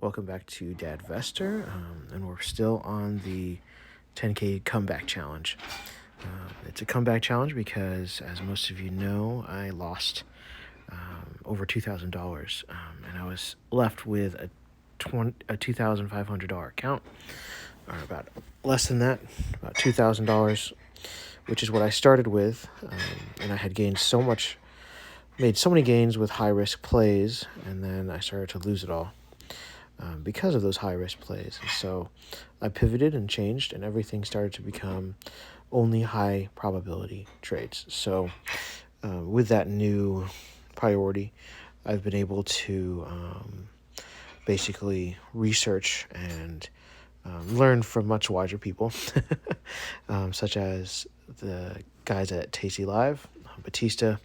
Welcome back to Dadvestor, and we're still on the 10K comeback challenge. It's a comeback challenge because, as most of you know, I lost over $2,000, and I was left with a $2,500 account, or about less than that, about $2,000, which is what I started with, and I had made so many gains with high risk plays, and then I started to lose it all. Because of those high risk plays. And so I pivoted and changed, and everything started to become only high probability trades. So with that new priority, I've been able to basically research and learn from much wiser people, such as the guys at Tastylive, Batista,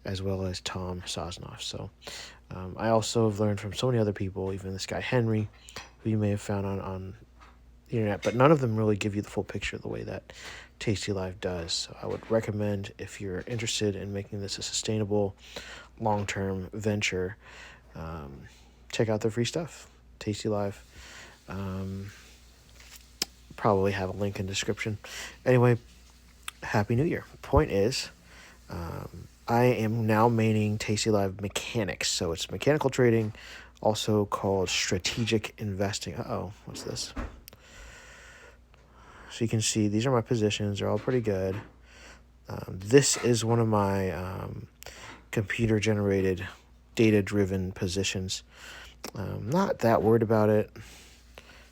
as well as Tom Sosnoff. So I also have learned from so many other people, even this guy Henry, who you may have found on the internet, but none of them really give you the full picture the way that Tastylive does. So I would recommend, if you're interested in making this a sustainable, long-term venture, check out their free stuff. Tastylive. Probably have a link in the description. Anyway, Happy New Year. Point is, I am now maining Tastylive Mechanics. So it's mechanical trading, also called strategic investing. What's this? So you can see these are my positions. They're all pretty good. This is one of my computer-generated, data-driven positions. Not that worried about it.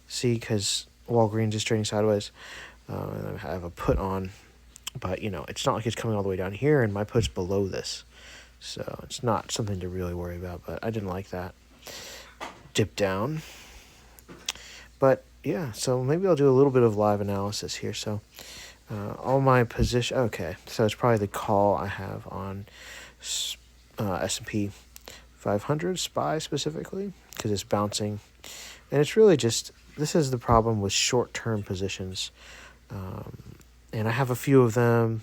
See, because Walgreens is trading sideways. And I have a put on. But, it's not like it's coming all the way down here, and my put's below this. So it's not something to really worry about, but I didn't like that dip down. But, yeah, so maybe I'll do a little bit of live analysis here. So all my position, okay, so it's probably the call I have on S&P 500, SPY specifically, because it's bouncing. And it's really just, this is the problem with short-term positions. And I have a few of them,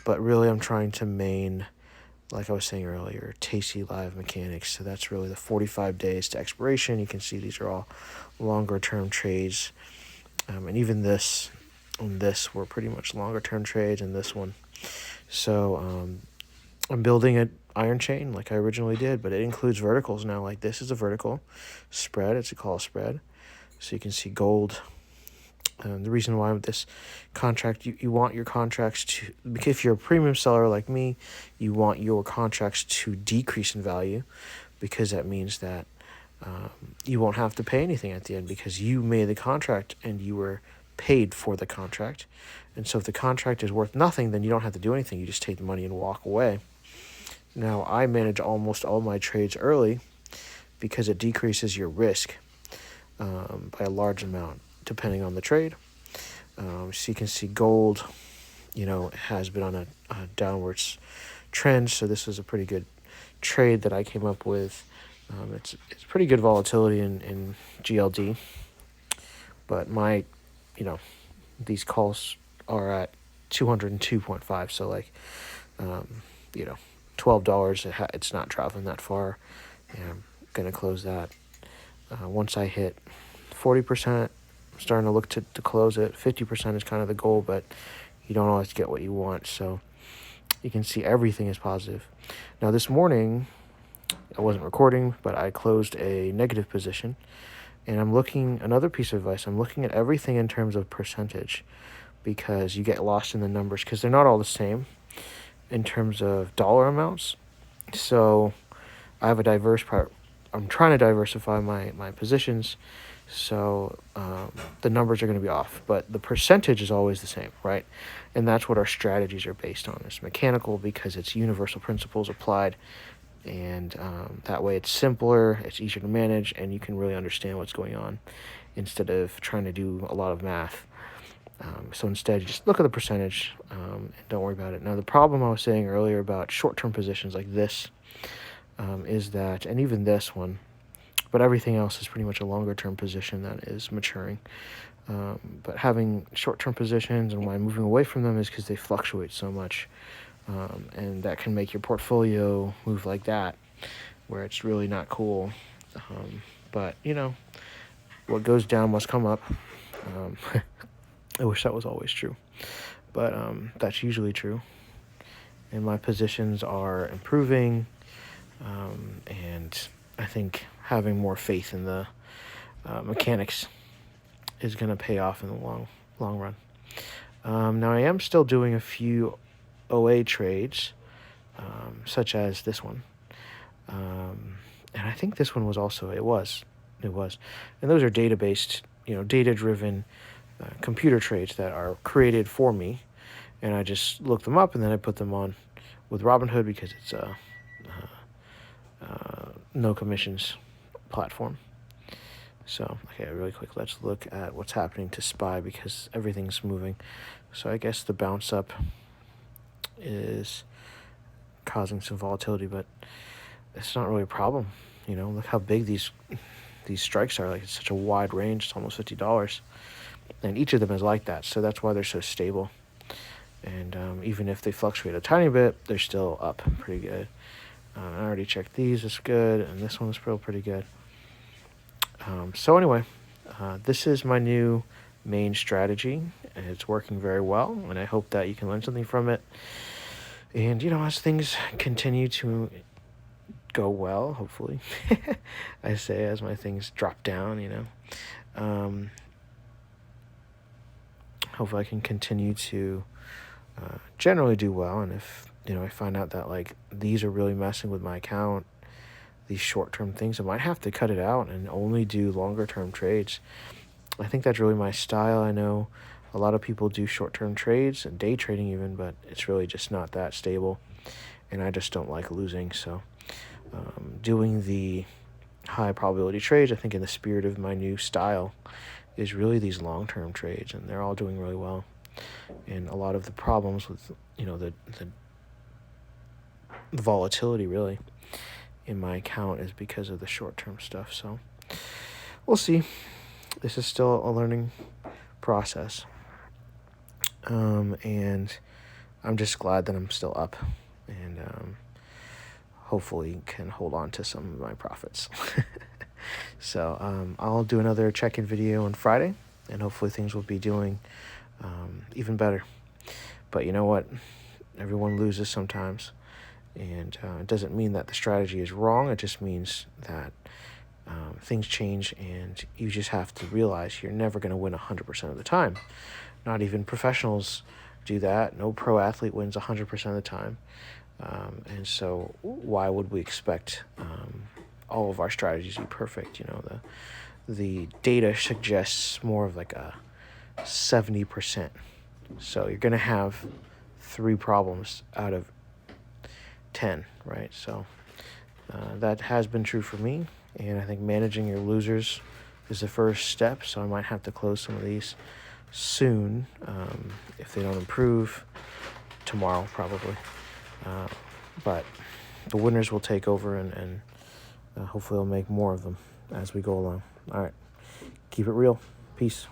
but really I'm trying to main, like I was saying earlier, Tastylive Mechanics. So that's really the 45 days to expiration. You can see these are all longer term trades. And even this and this were pretty much longer term trades, and this one. So I'm building an iron chain like I originally did, but it includes verticals now. Like this is a vertical spread. It's a call spread. So you can see gold. The reason why with this contract, you want your contracts to, if you're a premium seller like me, you want your contracts to decrease in value, because that means that you won't have to pay anything at the end, because you made the contract and you were paid for the contract. And so if the contract is worth nothing, then you don't have to do anything. You just take the money and walk away. Now, I manage almost all my trades early because it decreases your risk by a large amount, depending on the trade. So you can see gold, has been on a downwards trend. So this was a pretty good trade that I came up with. It's pretty good volatility in GLD, but my, these calls are at 202.5. So like, $12. It's not traveling that far. And I'm gonna close that. Once I hit 40%, I'm starting to look to close it. 50% is kind of the goal, but you don't always get what you want. So you can see everything is positive. Now this morning, I wasn't recording, but I closed a negative position. And another piece of advice, I'm looking at everything in terms of percentage, because you get lost in the numbers, because they're not all the same in terms of dollar amounts. So I have I'm trying to diversify my positions. So the numbers are going to be off, but the percentage is always the same, right? And that's what our strategies are based on. It's mechanical because it's universal principles applied, and that way it's simpler, it's easier to manage, and you can really understand what's going on instead of trying to do a lot of math. So instead, you just look at the percentage and don't worry about it. Now, the problem I was saying earlier about short-term positions like this is that, and even this one, but everything else is pretty much a longer-term position that is maturing. But having short-term positions, and why I'm moving away from them, is because they fluctuate so much. And that can make your portfolio move like that, where it's really not cool. But, you know, what goes down must come up. I wish that was always true. But that's usually true. And my positions are improving. And I think having more faith in the mechanics is going to pay off in the long run. Now, I am still doing a few OA trades, such as this one. And I think this one was also, it was. And those are data-based, data-driven computer trades that are created for me. And I just look them up, and then I put them on with Robinhood because it's a no commissions platform. So, okay, really quick, let's look at what's happening to SPY because everything's moving. So I guess the bounce up is causing some volatility, but it's not really a problem. Look how big these strikes are. Like, it's such a wide range. It's almost $50. And each of them is like that, so that's why they're so stable. And even if they fluctuate a tiny bit, they're still up pretty good. I already checked these. It's good, and this one's still pretty good. So anyway, this is my new main strategy, and it's working very well, and I hope that you can learn something from it. And, as things continue to go well, hopefully, I say as my things drop down, hopefully I can continue to generally do well. And if, I find out that, like, these are really messing with my account, these short-term things, I might have to cut it out and only do longer-term trades. I think that's really my style. I know a lot of people do short-term trades and day trading even, but it's really just not that stable, and I just don't like losing. So doing the high probability trades, I think in the spirit of my new style, is really these long-term trades, and they're all doing really well. And a lot of the problems with, the volatility really in my account is because of the short-term stuff. So we'll see. This is still a learning process. And I'm just glad that I'm still up, and hopefully can hold on to some of my profits. So I'll do another check-in video on Friday, and hopefully things will be doing even better. But you know what? Everyone loses sometimes, and it doesn't mean that the strategy is wrong. It just means that things change, and you just have to realize you're never going to win 100% of the time. Not even professionals do that. No pro athlete wins 100% of the time. And so why would we expect all of our strategies to be perfect? The data suggests more of like a 70%. So you're going to have 3 problems out of 10, right? So that has been true for me, and I think managing your losers is the first step. So I might have to close some of these soon if they don't improve tomorrow, probably. But the winners will take over, and hopefully I'll make more of them as we go along. All right, keep it real. Peace.